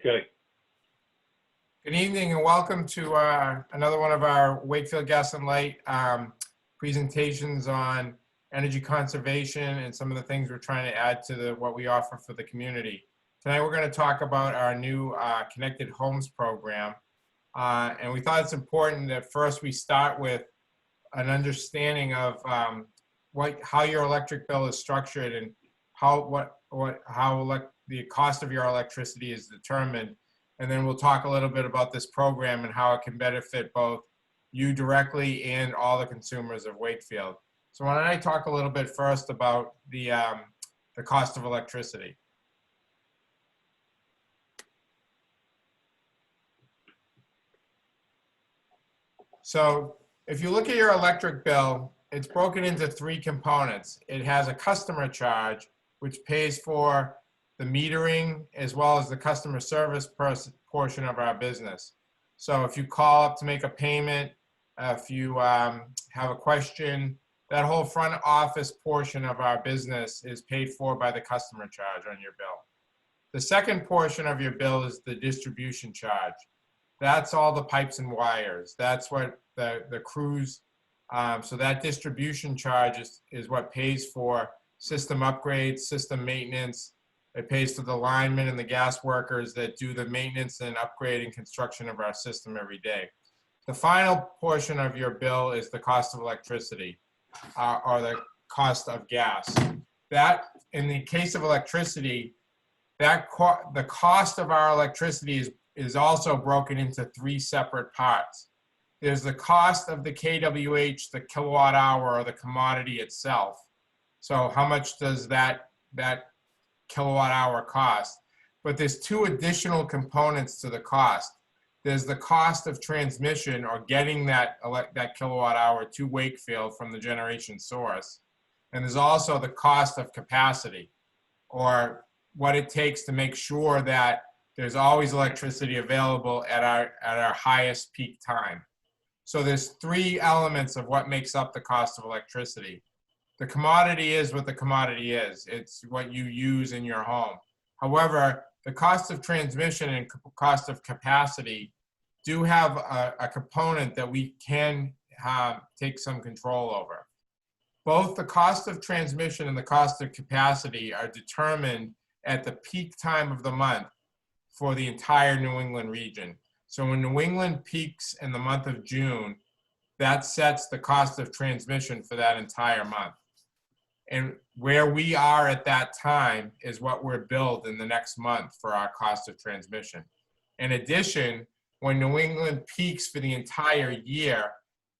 Okay. Good evening and welcome to another one of our Wakefield Gas and Light presentations on energy conservation and some of the things we're trying to add to what we offer for the community. Tonight we're going to talk about our new Connected Homes program. And we thought it's important that first we start with an understanding of how your electric bill is structured and how the cost of your electricity is determined. And then we'll talk a little bit about this program and how it can benefit both you directly and all the consumers of Wakefield. So why don't I talk a little bit first about the cost of electricity. So if you look at your electric bill, it's broken into three components. It has a customer charge, which pays for the metering as well as the customer service portion of our business. So if you call up to make a payment, if you have a question, that whole front office portion of our business is paid for by the customer charge on your bill. The second portion of your bill is the distribution charge. That's all the pipes and wires. That's what the crews, so that distribution charge is what pays for system upgrades, system maintenance. It pays for the linemen and the gas workers that do the maintenance and upgrade and construction of our system every day. The final portion of your bill is the cost of electricity or the cost of gas. That, in the case of electricity, the cost of our electricity is also broken into three separate parts. There's the cost of the kWh, the kilowatt hour, or the commodity itself. So how much does that kilowatt hour cost? But there's two additional components to the cost. There's the cost of transmission or getting that kilowatt hour to Wakefield from the generation source. And there's also the cost of capacity, or what it takes to make sure that there's always electricity available at our highest peak time. So there's three elements of what makes up the cost of electricity. The commodity is what the commodity is. It's what you use in your home. However, the cost of transmission and cost of capacity do have a component that we can take some control over. Both the cost of transmission and the cost of capacity are determined at the peak time of the month for the entire New England region. So when New England peaks in the month of June, that sets the cost of transmission for that entire month. And where we are at that time is what we're billed in the next month for our cost of transmission. In addition, when New England peaks for the entire year,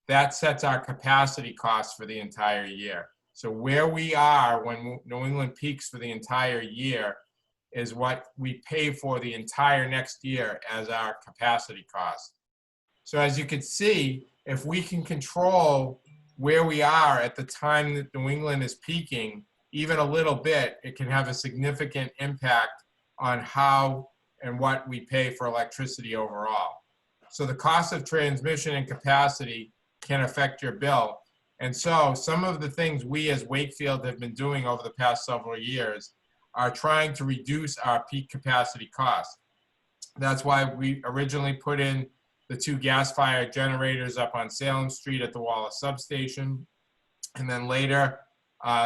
that sets our capacity costs for the entire year. So where we are when New England peaks for the entire year is what we pay for the entire next year as our capacity cost. So as you can see, if we can control where we are at the time that New England is peaking, even a little bit, it can have a significant impact on how and what we pay for electricity overall. So the cost of transmission and capacity can affect your bill. And so some of the things we as Wakefield have been doing over the past several years are trying to reduce our peak capacity costs. That's why we originally put in the two gas-fired generators up on Salem Street at the Wallace substation. And then later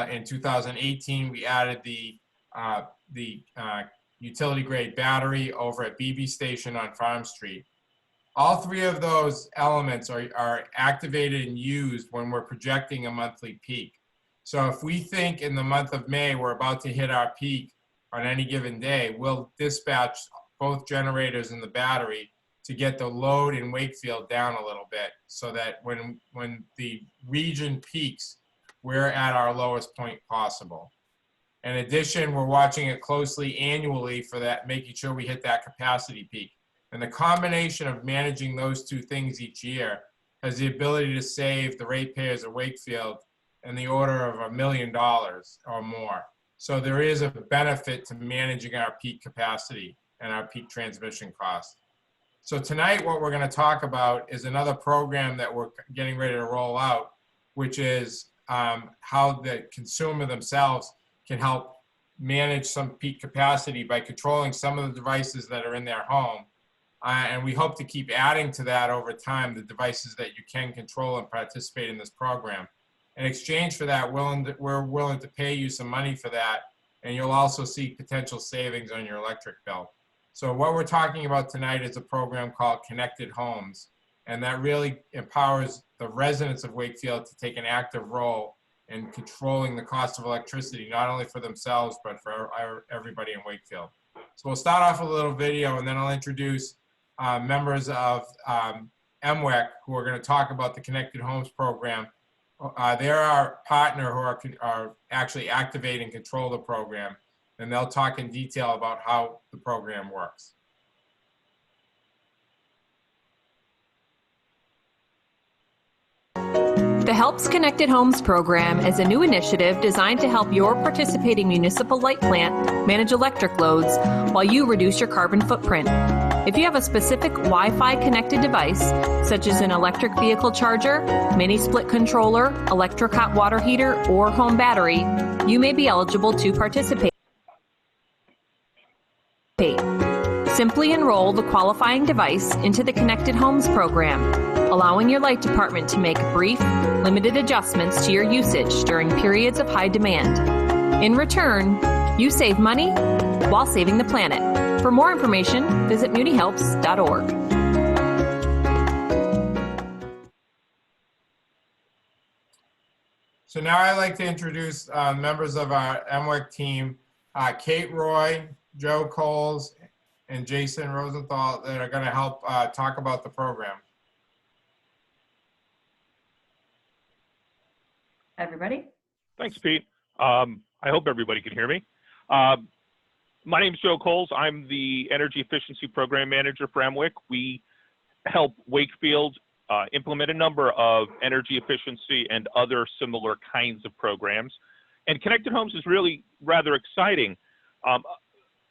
in 2018, we added the utility-grade battery over at BB Station on Farm Street. All three of those elements are activated and used when we're projecting a monthly peak. So if we think in the month of May we're about to hit our peak on any given day, we'll dispatch both generators and the battery to get the load in Wakefield down a little bit so that when the region peaks, we're at our lowest point possible. In addition, we're watching it closely annually for that, making sure we hit that capacity peak. And the combination of managing those two things each year has the ability to save the ratepayers of Wakefield in the order of $1 million or more. So there is a benefit to managing our peak capacity and our peak transmission costs. So tonight what we're going to talk about is another program that we're getting ready to roll out, which is how the consumer themselves can help manage some peak capacity by controlling some of the devices that are in their home. And we hope to keep adding to that over time, the devices that you can control and participate in this program. In exchange for that, we're willing to pay you some money for that, and you'll also see potential savings on your electric bill. So what we're talking about tonight is a program called Connected Homes, and that really empowers the residents of Wakefield to take an active role in controlling the cost of electricity, not only for themselves, but for everybody in Wakefield. So we'll start off with a little video, and then I'll introduce members of MWEC who are going to talk about the Connected Homes program. They're our partner who are actually activate and control the program, and they'll talk in detail about how the program works. The Helps Connected Homes program is a new initiative designed to help your participating municipal light plant manage electric loads while you reduce your carbon footprint. If you have a specific Wi-Fi connected device, such as an electric vehicle charger, mini split controller, electric hot water heater, or home battery, you may be eligible to participate. Simply enroll the qualifying device into the Connected Homes program, allowing your light department to make brief, limited adjustments to your usage during periods of high demand. In return, you save money while saving the planet. For more information, visit munihelps.org. So now I'd like to introduce members of our MWEC team, Kate Roy, Joe Coles, and Jason Rosenthal, that are going to help talk about the program. Everybody? Thanks, Pete. I hope everybody can hear me. My name is Joe Coles. I'm the Energy Efficiency Program Manager for MWEC. We help Wakefield implement a number of energy efficiency and other similar kinds of programs. And Connected Homes is really rather exciting.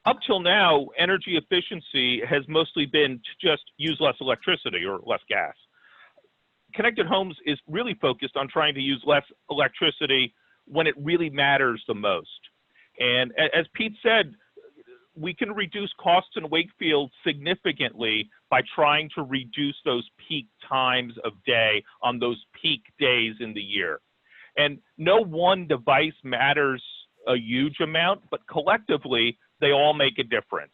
Up till now, energy efficiency has mostly been to just use less electricity or less gas. Connected Homes is really focused on trying to use less electricity when it really matters the most. And as Pete said, we can reduce costs in Wakefield significantly by trying to reduce those peak times of day on those peak days in the year. And no one device matters a huge amount, but collectively, they all make a difference.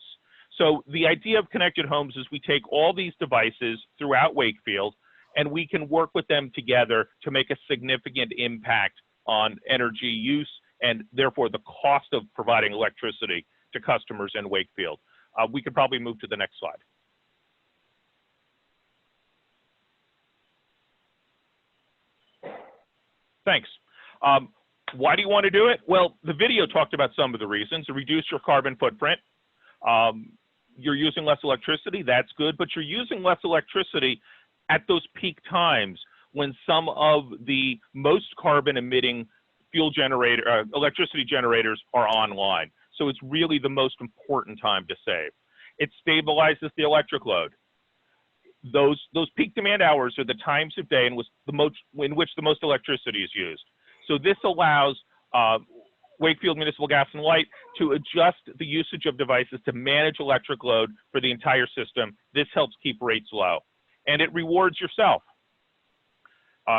So the idea of Connected Homes is we take all these devices throughout Wakefield and we can work with them together to make a significant impact on energy use and therefore the cost of providing electricity to customers in Wakefield. We could probably move to the next slide. Thanks. Why do you want to do it? Well, the video talked about some of the reasons. To reduce your carbon footprint. You're using less electricity, that's good, but you're using less electricity at those peak times when some of the most carbon emitting electricity generators are online. So it's really the most important time to save. It stabilizes the electric load. Those peak demand hours are the times of day in which the most electricity is used. So this allows Wakefield Municipal Gas and Light to adjust the usage of devices to manage electric load for the entire system. This helps keep rates low. And it rewards yourself.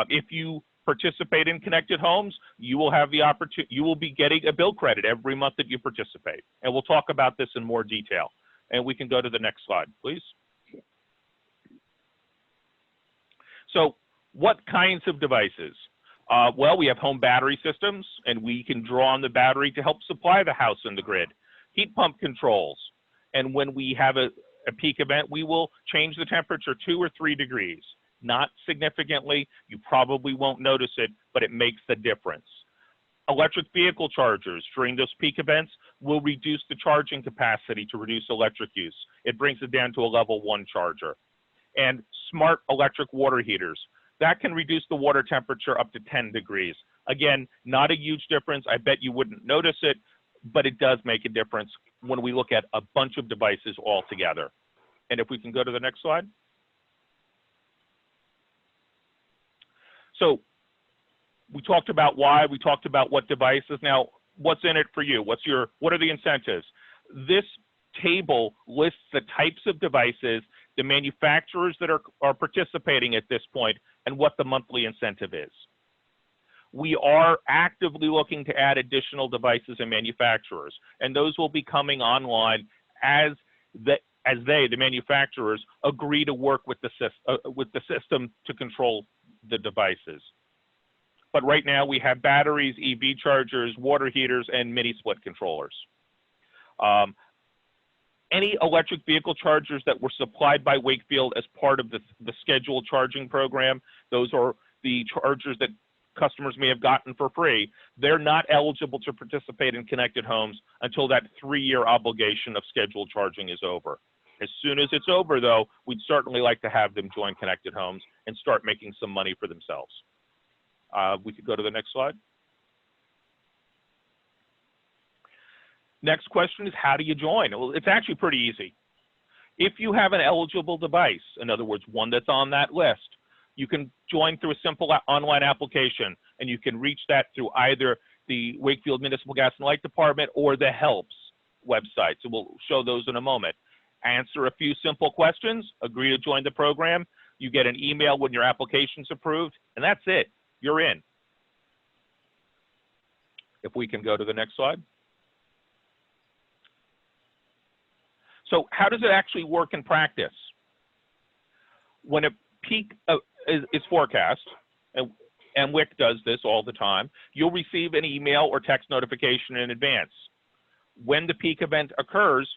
If you participate in Connected Homes, you will have the opportunity, you will be getting a bill credit every month that you participate. And we'll talk about this in more detail. And we can go to the next slide, please. So what kinds of devices? Well, we have home battery systems, and we can draw on the battery to help supply the house and the grid. Heat pump controls, and when we have a peak event, we will change the temperature 2 or 3 degrees. Not significantly, you probably won't notice it, but it makes the difference. Electric vehicle chargers during those peak events will reduce the charging capacity to reduce electric use. It brings it down to a level 1 charger. And smart electric water heaters. That can reduce the water temperature up to 10 degrees. Again, not a huge difference. I bet you wouldn't notice it, but it does make a difference when we look at a bunch of devices all together. And if we can go to the next slide. So we talked about why, we talked about what devices. Now, what's in it for you? What are the incentives? This table lists the types of devices, the manufacturers that are participating at this point, and what the monthly incentive is. We are actively looking to add additional devices and manufacturers, and those will be coming online as the manufacturers, agree to work with the system to control the devices. But right now we have batteries, EV chargers, water heaters, and mini split controllers. Any electric vehicle chargers that were supplied by Wakefield as part of the scheduled charging program, those are the chargers that customers may have gotten for free. They're not eligible to participate in connected homes until that 3-year obligation of scheduled charging is over. As soon as it's over, though, we'd certainly like to have them join connected homes and start making some money for themselves. We could go to the next slide. Next question is, how do you join? Well, it's actually pretty easy. If you have an eligible device, in other words, one that's on that list, you can join through a simple online application, and you can reach that through either the Wakefield Municipal Gas and Light Department or the HELPS website. So we'll show those in a moment. Answer a few simple questions, agree to join the program. You get an email when your application's approved, and that's it. You're in. If we can go to the next slide. So how does it actually work in practice? When a peak is forecast, and WIC does this all the time, you'll receive an email or text notification in advance. When the peak event occurs,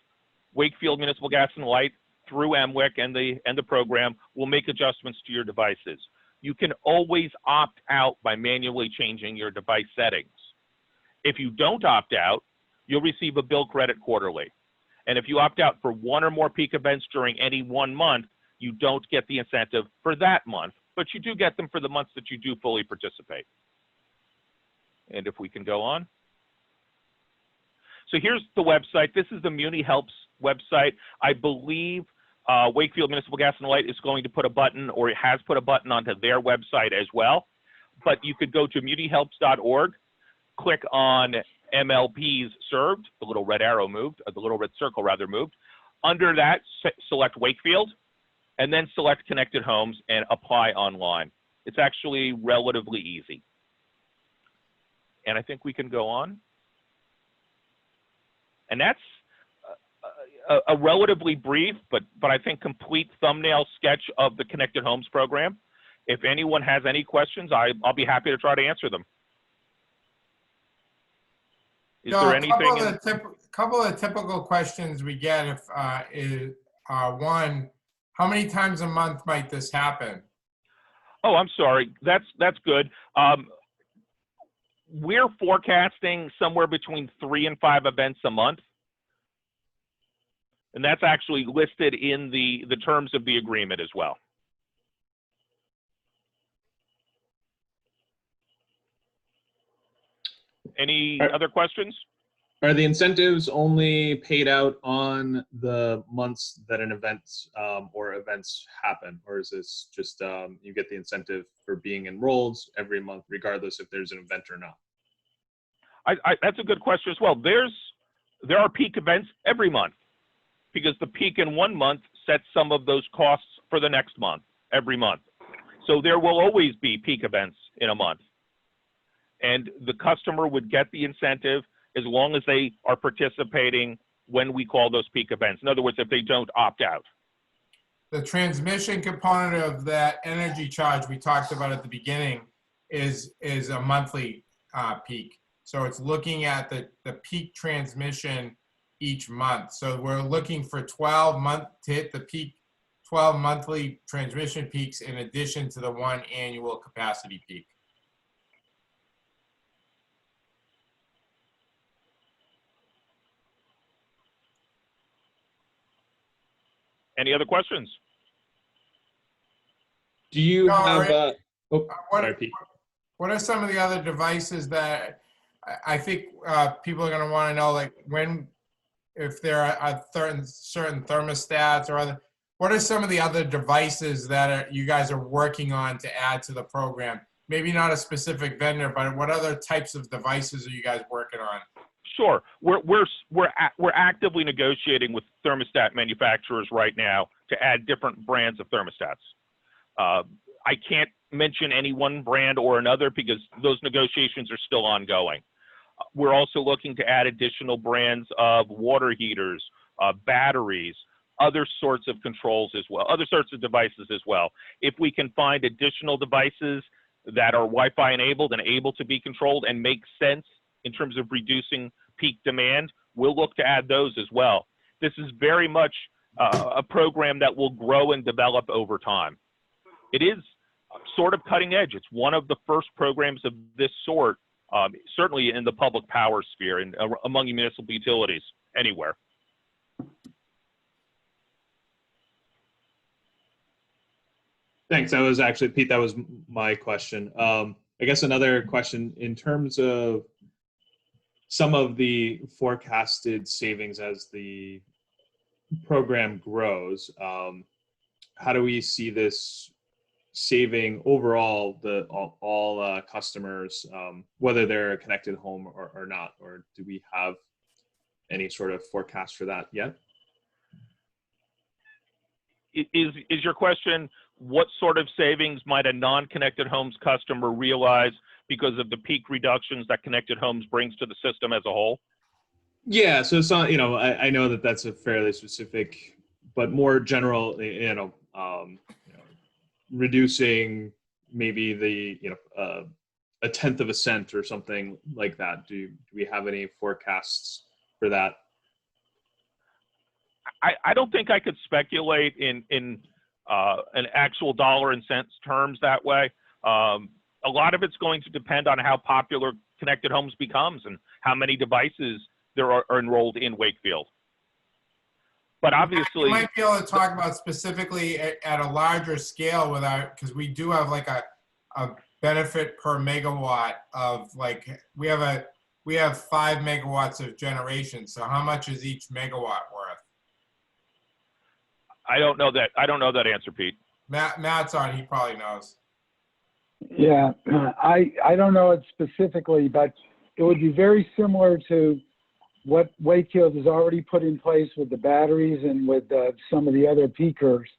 Wakefield Municipal Gas and Light, through MWIC and the program, will make adjustments to your devices. You can always opt out by manually changing your device settings. If you don't opt out, you'll receive a bill credit quarterly. And if you opt out for one or more peak events during any one month, you don't get the incentive for that month, but you do get them for the months that you do fully participate. And if we can go on. So here's the website. This is the Muni Helps website. I believe Wakefield Municipal Gas and Light is going to put a button, or it has put a button onto their website as well. But you could go to munihelps.org, click on MLPs served, the little red arrow moved, or the little red circle rather moved. Under that, select Wakefield, and then select Connected Homes and apply online. It's actually relatively easy. And I think we can go on. And that's a relatively brief, but I think complete thumbnail sketch of the Connected Homes program. If anyone has any questions, I'll be happy to try to answer them. Is there anything? Couple of typical questions we get is one, how many times a month might this happen? Oh, I'm sorry. That's good. We're forecasting somewhere between 3 and 5 events a month. And that's actually listed in the terms of the agreement as well. Any other questions? Are the incentives only paid out on the months that an event or events happen? Or is this just you get the incentive for being enrolled every month, regardless if there's an event or not? That's a good question as well. There are peak events every month, because the peak in one month sets some of those costs for the next month, every month. So there will always be peak events in a month. And the customer would get the incentive as long as they are participating when we call those peak events. In other words, if they don't opt out. The transmission component of that energy charge we talked about at the beginning is a monthly peak. So it's looking at the peak transmission each month. So we're looking for 12 months to hit the peak, 12 monthly transmission peaks in addition to the 1 annual capacity peak. Any other questions? Do you have what are some of the other devices that I think people are going to want to know, like if there are certain thermostats or other, what are some of the other devices that you guys are working on to add to the program? Maybe not a specific vendor, but what other types of devices are you guys working on? Sure. We're actively negotiating with thermostat manufacturers right now to add different brands of thermostats. I can't mention any one brand or another because those negotiations are still ongoing. We're also looking to add additional brands of water heaters, batteries, other sorts of controls as well, other sorts of devices as well. If we can find additional devices that are Wi-Fi enabled and able to be controlled and make sense in terms of reducing peak demand, we'll look to add those as well. This is very much a program that will grow and develop over time. It is sort of cutting edge. It's one of the first programs of this sort, certainly in the public power sphere and among municipal utilities anywhere. Thanks. That was actually, Pete, that was my question. I guess another question in terms of some of the forecasted savings as the program grows, how do we see this saving overall all customers, whether they're a connected home or not, or do we have any sort of forecast for that yet? Is your question, what sort of savings might a non-connected homes customer realize because of the peak reductions that connected homes brings to the system as a whole? Yeah, so it's not, I know that that's a fairly specific, but more general, reducing maybe the, a tenth of a cent or something like that. Do we have any forecasts for that? I don't think I could speculate in an actual dollar and cents terms that way. A lot of it's going to depend on how popular connected homes becomes and how many devices there are enrolled in Wakefield. But obviously, you might be able to talk about specifically at a larger scale because we do have like a benefit per megawatt of we have 5 megawatts of generation. So how much is each megawatt worth? I don't know that answer, Pete. Matt's on. He probably knows. Yeah, I don't know it specifically, but it would be very similar to what Wakefield has already put in place with the batteries and with some of the other peakers.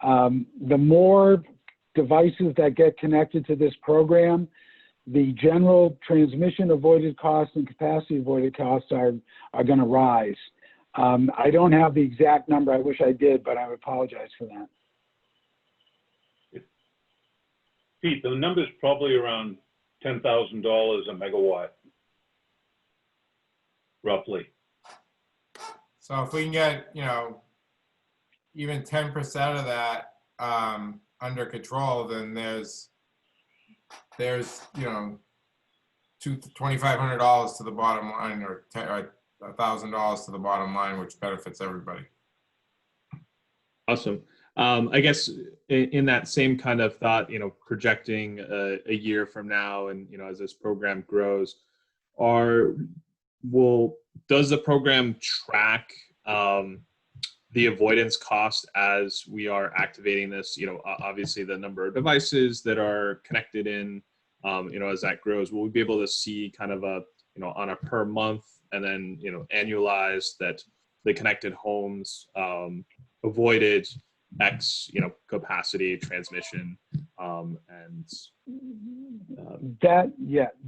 The more devices that get connected to this program, the general transmission avoided costs and capacity avoided costs are going to rise. I don't have the exact number. I wish I did, but I apologize for that. Pete, the number's probably around $10,000 a megawatt, roughly. So if we can get, even 10% of that under control, then there's $2,500 to the bottom line, or $1,000 to the bottom line, which benefits everybody. Awesome. I guess in that same kind of thought, projecting a year from now, and as this program grows, does the program track the avoidance cost as we are activating this? Obviously the number of devices that are connected in, as that grows, will we be able to see kind of a, on a per month, and then annualized that the connected homes avoided X, capacity, transmission, and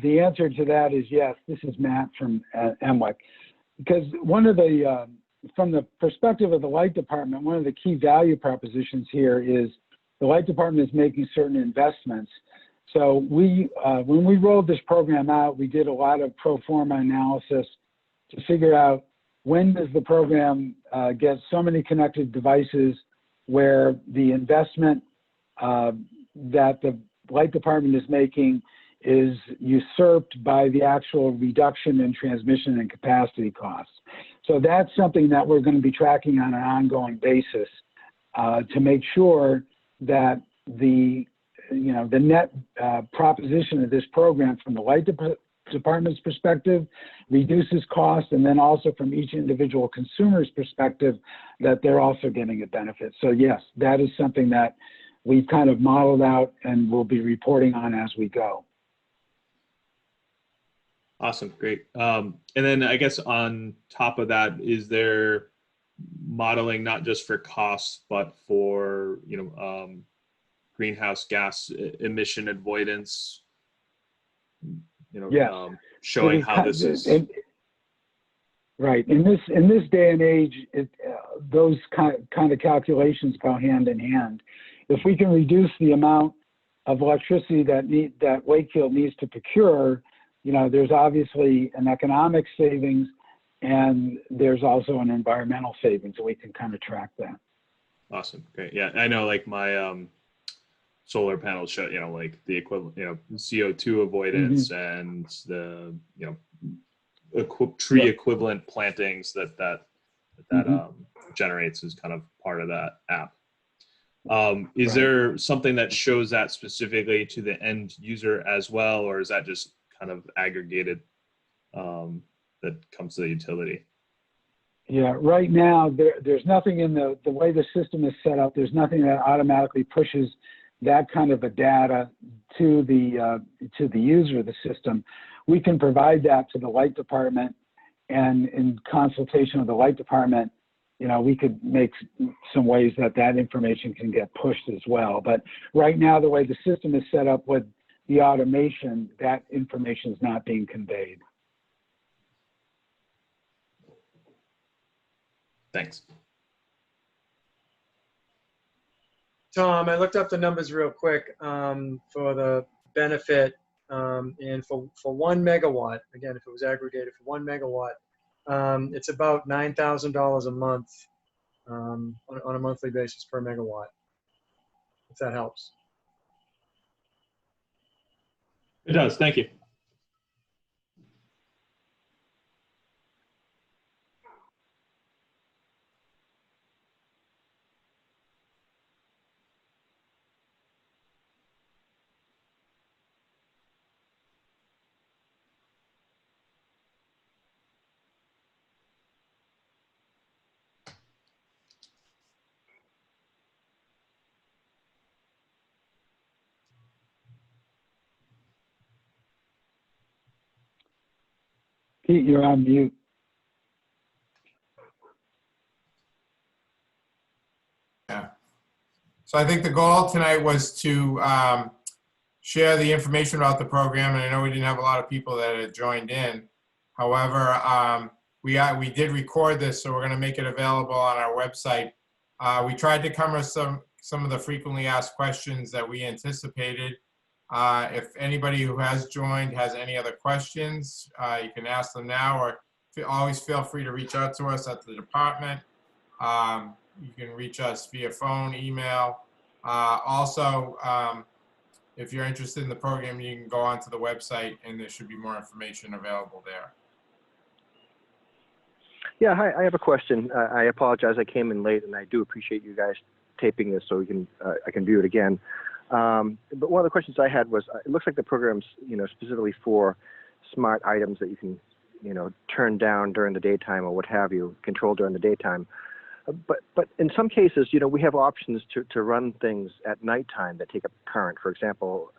the answer to that is yes. This is Matt from MWEC. Because one of the, from the perspective of the light department, one of the key value propositions here is the light department is making certain investments. So when we rolled this program out, we did a lot of pro forma analysis to figure out when does the program get so many connected devices where the investment that the light department is making is usurped by the actual reduction in transmission and capacity costs. So that's something that we're going to be tracking on an ongoing basis to make sure that the net proposition of this program from the light department's perspective reduces cost, and then also from each individual consumer's perspective that they're also getting a benefit. So yes, that is something that we've kind of modeled out and we'll be reporting on as we go. Awesome, great. And then I guess on top of that, is there modeling not just for costs, but for, you know, greenhouse gas emission avoidance, you know, Yes. showing how this is. Right. In this day and age, those kind of calculations go hand in hand. If we can reduce the amount of electricity that Wakefield needs to procure, you know, there's obviously an economic savings, and there's also an environmental savings, and we can kind of track that. Awesome, great. Yeah, I know, like my solar panels show, you know, like the equivalent, you know, CO2 avoidance and the, you know, tree equivalent plantings that generates is kind of part of that app. Is there something that shows that specifically to the end user as well, or is that just kind of aggregated that comes to the utility? Yeah, right now there's nothing in the way the system is set up. There's nothing that automatically pushes that kind of a data to the user of the system. We can provide that to the light department, and in consultation with the light department, you know, we could make some ways that information can get pushed as well. But right now, the way the system is set up with the automation, that information is not being conveyed. Thanks. Tom, I looked up the numbers real quick for the benefit, and for 1 megawatt, again, if it was aggregated for 1 megawatt, it's about $9,000 a month on a monthly basis per megawatt, if that helps. It does, thank you. Pete, you're on mute. Yeah. So I think the goal tonight was to share the information about the program, and I know we didn't have a lot of people that had joined in. However, we did record this, so we're going to make it available on our website. We tried to cover some of the frequently asked questions that we anticipated. If anybody who has joined has any other questions, you can ask them now, or always feel free to reach out to us at the department. You can reach us via phone, email. Also, if you're interested in the program, you can go onto the website and there should be more information available there. Yeah, hi, I have a question. I apologize, I came in late, and I do appreciate you guys taping this so we can I can view it again. But one of the questions I had was, it looks like the program's, you know, specifically for smart items that you can, you know, turn down during the daytime or what have you, control during the daytime. But in some cases, you know, we have options to run things at nighttime that take up current. For example,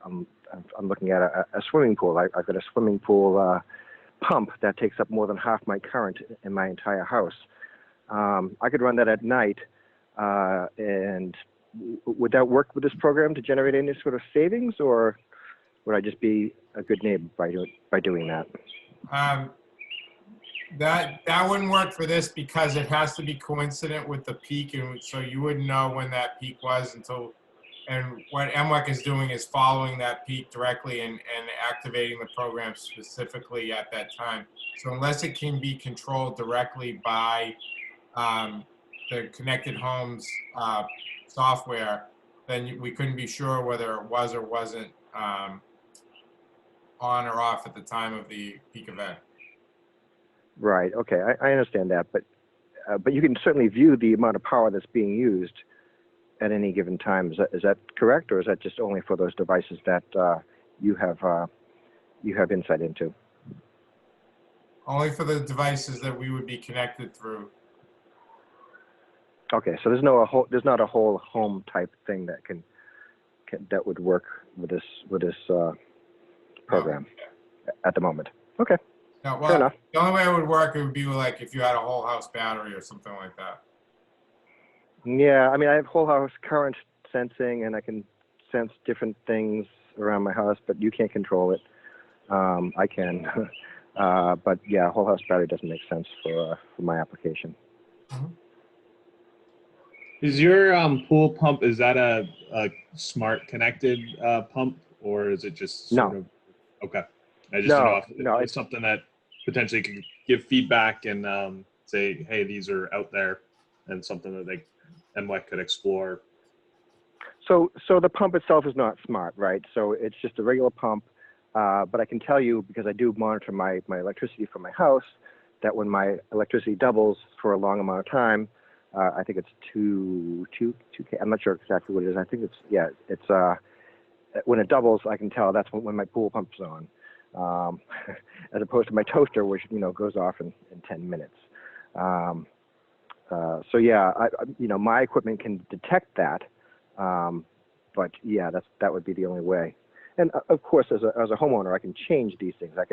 I'm looking at a swimming pool. I've got a swimming pool pump that takes up more than half my current in my entire house. I could run that at night, and would that work with this program to generate any sort of savings, or would I just be a good neighbor by doing that? That wouldn't work for this because it has to be coincident with the peak, and so you wouldn't know when that peak was until, and what MWEC is doing is following that peak directly and activating the program specifically at that time. So unless it can be controlled directly by the Connected Homes software, then we couldn't be sure whether it was or wasn't on or off at the time of the peak event. Right. Okay, I understand that, but you can certainly view the amount of power that's being used at any given time. Is that correct, or is that just only for those devices that you have insight into? Only for the devices that we would be connected through. Okay, so there's not a whole home type thing that would work with this program at the moment. Okay. No, Fair well, enough. the only way it would work, it would be like if you had a whole house battery or something like that. Yeah, I mean, I have whole house current sensing, and I can sense different things around my house, but you can't control it. I can. But yeah, whole house battery doesn't make sense for my application. Is your pool pump, is that a smart connected pump, or is it just sort No. of, okay. I just don't know if No, it's something that potentially could give feedback and say, hey, these are out there, and something that MWEC could explore. So the pump itself is not smart, right? So it's just a regular pump. But I can tell you, because I do monitor my electricity from my house, that when my electricity doubles for a long amount of time, I think it's 2K. I'm not sure exactly what it is. I think it's when it doubles, I can tell that's when my pool pump's on, as opposed to my toaster, which goes off in 10 minutes. So yeah, my equipment can detect that, but yeah, that would be the only way. And of course, as a homeowner, I can change these things. I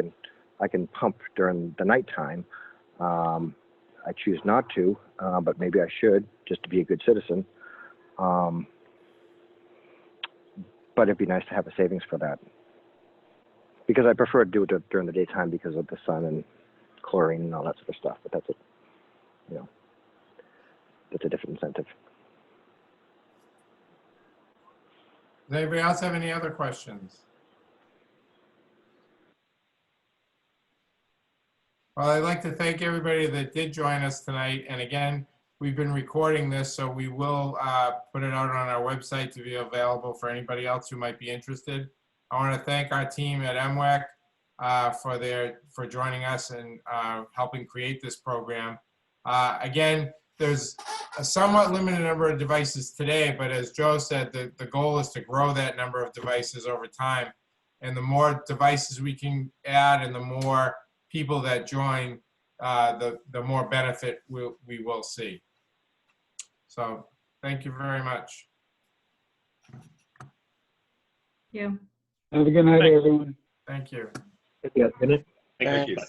can pump during the nighttime. I choose not to, but maybe I should, just to be a good citizen. But it'd be nice to have a savings for that, because I prefer to do it during the daytime because of the sun and chlorine and all that sort of stuff. But that's a different incentive. Does anybody else have any other questions? Well, I'd like to thank everybody that did join us tonight. And again, we've been recording this, so we will put it out on our website to be available for anybody else who might be interested. I want to thank our team at MWEC for joining us and helping create this program. Again, there's a somewhat limited number of devices today, but as Joe said, the goal is to grow that number of devices over time. And the more devices we can add and the more people that join, the more benefit we will see. So thank you very much. Thank you. Have a good night, Thanks. everyone. Thank you. Yeah, Thank you. Bye.